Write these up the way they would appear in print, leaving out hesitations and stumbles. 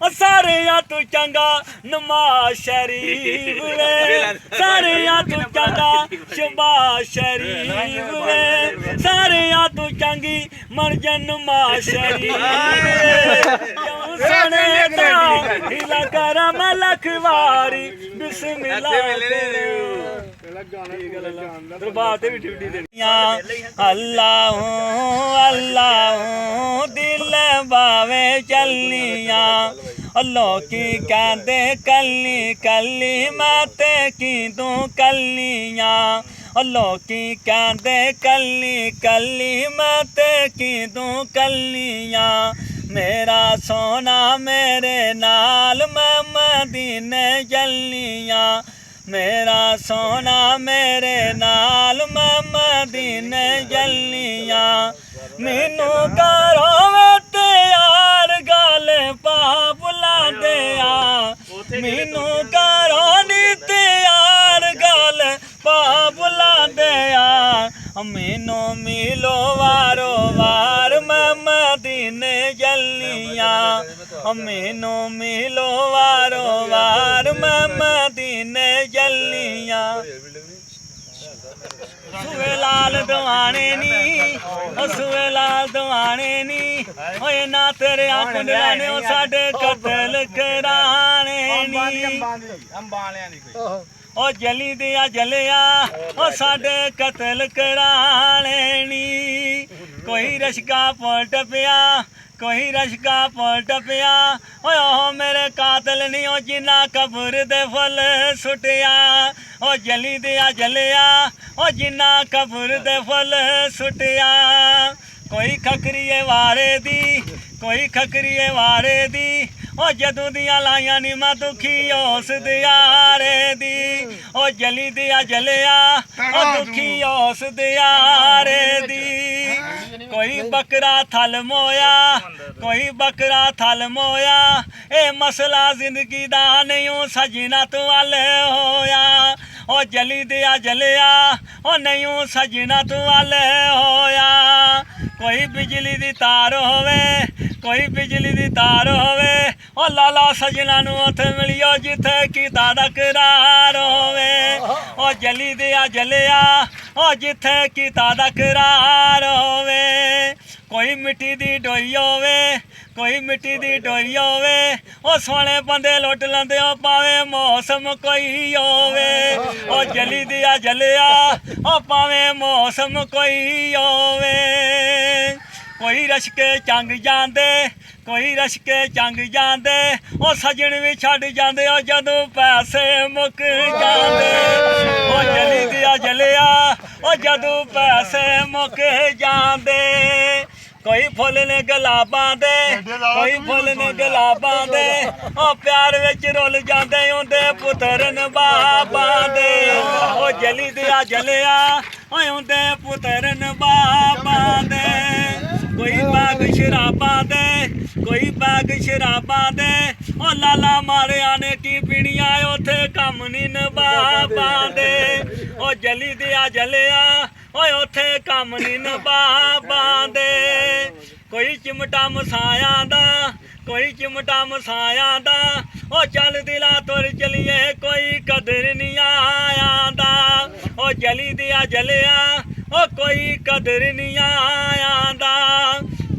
सारिया तू चंगा नमाज शरीफ वे सारिया तू चंगा शबाश शरीफ वे सारिया तू चंगी मरजन नमाज शरीफ सोने दा हिला कर मैं लखवारी बिस्मिल्लाह अल्लाह अल्लाह दिल बावे चलनिया लोकी कहते कली कली माते की तू कलिया लोकी कहते कली कली माते की तू कलिया मेरा सोना मेरे नाल मैं मदीने चलनिया मेरा सोना मेरे नाल मैं मदीने चलनिया मैनू करो तैयार गल पा बुला दिया मैनू करो नी तैयार गल पा बुला दिया मैनू मिलो वारो वार मैं मदीने चलनिया मैनू मिलो वारो वार मैं मदीने चलनिया सुवे लाल दवाने नी सुवे लाल दवाने नी ओए ना तेरे आंखों लाने ओ साडे कतल कराने नी ओ जली दिया जलिया ओ साडे कतल कराने नी कोई रशका पलट पिया कोई रशका पलट पिया ओ मेरे कातल नी ओ जिन्ना कब्र दे फल सुटिया ओ जली दिया जलिया ओ जिन्ना कब्र दे फल सुटिया कोई खकरीए वारे दी कोई खकरीए वारे दी ओ जदों दिया लाइया नी मैं दुखी उस दियारे दी ओ जली दिया जलिया ओ दुखी उस दियारे दी कोई बकरा थल मोया कोई बकरा थल मोया ए मसला जिंदगी दा नहीं सजना तू वाले होया ओ जली दिया जलिया ओ नहीं सजना तू वाले होया कोई बिजली दी तार होवे कोई बिजली दी तार होवे ओ लाला सजना नू उत्थे मिलियो जिथे कीता दा करार होवे ओ जली दिया जलिया ओ जिथे कीता दा करार होवे कोई मिट्टी दी डोई होवे कोई मिट्टी दी डोई होवे ओ सोने बंदे लुट लंदे ओ पावे मौसम कोई होवे ओ जली दिया जलिया ओ पावे मौसम कोई होवे कोई रशके चंग जांदे कोई रशके चंग जांदे ओ सजन भी छड़ जांदे ओ जदों पैसे मुक जांदे ओ जली दिया जलिया ओ जदों पैसे मुक जांदे कोई फुल ने गुलाबां दे कोई फुल ने गुलाबां दे ओ प्यार विच रुल जांदे उंदे पुत्तर नवाबां दे ओ जली दिया जलिया ओए उंदे पुत्तर नवाबां दे कोई बाग शराबां दे कोई बाग शराबां दे ओ लाला मारिया ने की पीनिया उथे कम नी नवाबां दे ओ जली दिया जलिया ओए उथे कम नी नवाबां दे कोई चिमटा मसाया दा कोई चिमटा मसाया दा ओ चल दिला तुर चलिए कोई कदर नहीं आया दा ओ जली दिया जलिया ओ कोई कदर नहीं आया दा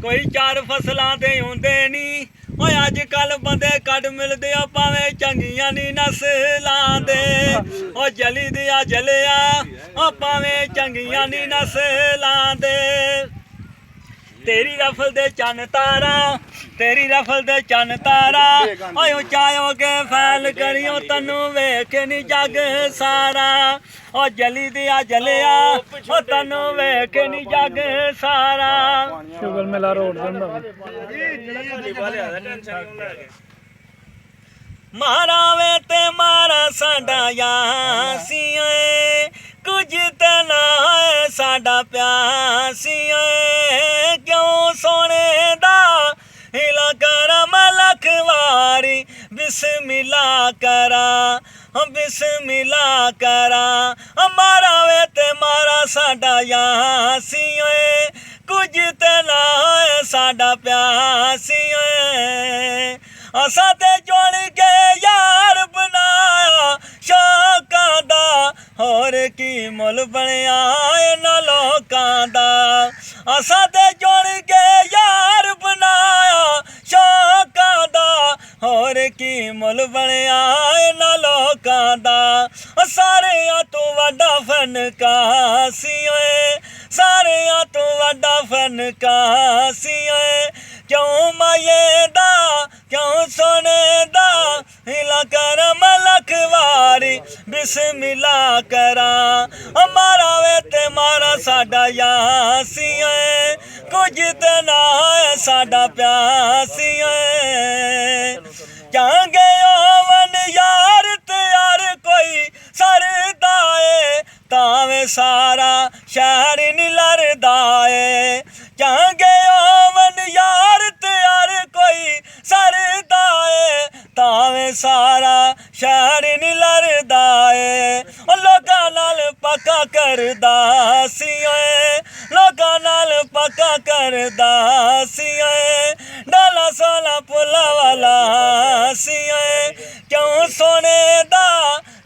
कोई चार फसलां दे हुंदे नी ओ अज कल बंदे कड मिलदे ओ भावें चंगियां नी नस्लां दे ओ जली दिया जलिया ओ भावें चंगियां नी नस्लां दे तेरी रफल दे चन तारा तेरी रफल दे चन तारा ओए उचायो के फैल करियो तनु वेख नी जग सारा ओ जली दिया जलिया ओ तनु वेख नी जग सारा शुगल मेला रोड मारा वे ते मारा साडा यासिया कुछ तना है साडा प्यासिया क्यों सोने दा हिला कर मलखवारी बिस्मिल्लाह करा बिस्मिल्लाह करा मारा वे ते मारा साडा यासिया कुछ तना है साडा प्यासिया असां ते चुन के यार बनाया शौकां दा होर की मुल बनिया इन्हां लोकां दा असां ते चुन के यार बनाया शौकां दा होर की मुल बनिया इन्हां लोकां दा सारियां तू वड्डा फनकार सी ओए सारियां तू वड्डा फनकार सी ओए क्यों माये दा क्यों सोने दा हिला कर मलख वारी बिस्मिल्लाह करा हमारा वे ते मारा साडा यासी ओए कुछ ते ना है साडा प्यासी ओए चांगे ओवन यार त्यार कोई सरदा ए तावे सारा शहर नी लरदा ए चांगे ओवन यार त्यार कोई सरदा ए तावे सारा शहर नी लरदा ए लोकां नाल पक्का करदा सी ओए लोकां नाल पक्का करदा सी ओए डाला सोला पुला वाला सी ओए क्यों सोने दा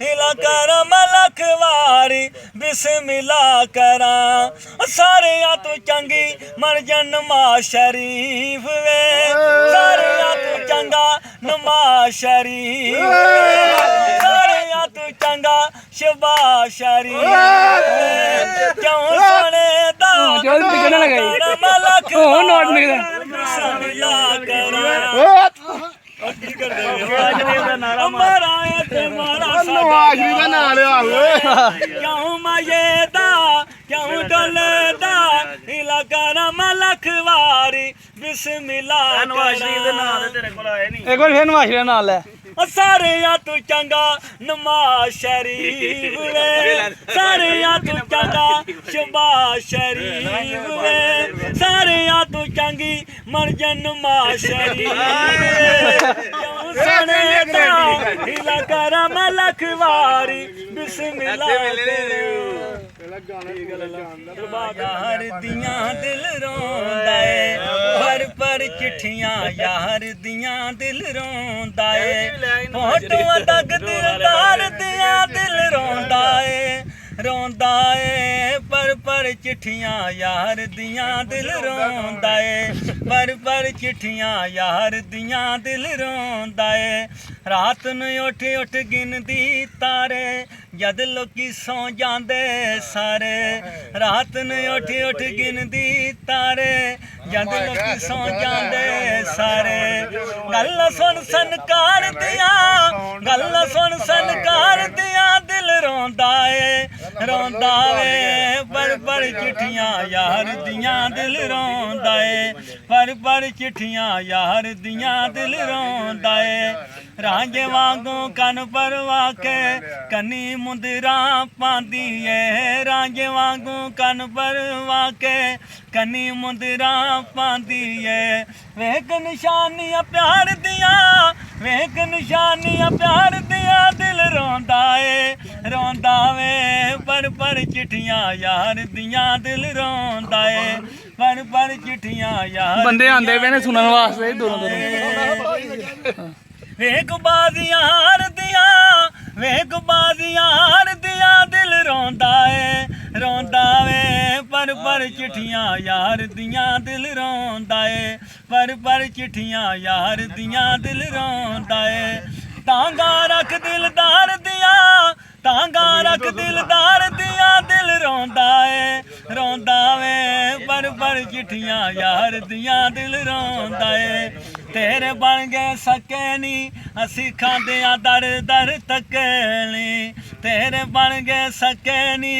हिला कर मलख वारी बिस्मिल्लाह करा सारियां तू चंगी मरजन नमाज शरीफ वे सारियां तू चंगा नमाज शरीफ सारियां तू चंगा शबाज शरीफ क्यों सोने दा मलख बिस्मिल्लाह करा क्यों मजेदा क्यों डोलदा हिला कर मलख वारी बिस्मिल्लाह एक बार फिर नवाज शरीफ नाल है सारियां तू चंगा नमाज शरीफ वे सारियां तू चंगा शबाज शरीफ वे सारियां तू चंगी मरजन नमाज शरीफ सोने दा हिला कर मलख वारी बिस्मिल्लाह यार दियां दिल रोंदा ए पर चिट्ठियां यार दियां दिल रोंदा ए फोटोआं तक दिलदार दियां दिल रोंदा ए पर चिट्ठियां यार दियां दिल रोंदा ए पर चिट्ठियां यार दियां दिल रोंदा ए रात नूं उठ उठ गिनदी तारे जद लोकी सौ जांदे सारे रात नूं उठ उठ गिनदी तारे जद लोकी सौ जांदे सारे गल सुन सनकार दियां गल सुन सनकार दियां दिल रोंदा वे पर चिट्ठियां यार दियां दिल रोंदा ए पर चिट्ठियां यार दियां दिल रोंदा ए रांझे वांगू कन परवा के कनी मुंदरा पांदी ए रांझे वांगू कन परवा के कनी मुंदरा पांदी ए वेख निशानियां प्यार दियां वेख निशानियां प्यार दियां दिल रोंदा वे पर चिट्ठियां यार दियां दिल रोंदा ए पर चिट्ठियां यार बंदे आंदे पे ने सुनन वास्ते दूरों वेख बाजियां हार दियां वेख बाजियां हार दियां दिल रोंदा वे पर चिट्ठियां यार दियां दिल रोंदा पर चिट्ठियां यार दियां दिल रोंदा तांगा रख दिलदार दियां तांगा रख दिलदार दियां दिल रोंदा वे पर चिट्ठियां यार दियां दिल रोंदा तेरे बन गए सके नी असी खांदे दर दर तके नी तेरे बन गए सके नी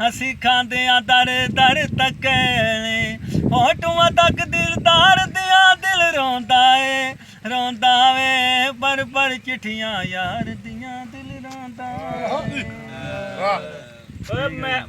असी खांदे दर दर तके नी फोटुआं तक दिलदार दियां दिल रोंदा वे पर चिट्ठियां यार दियां दिल रोंदा मैं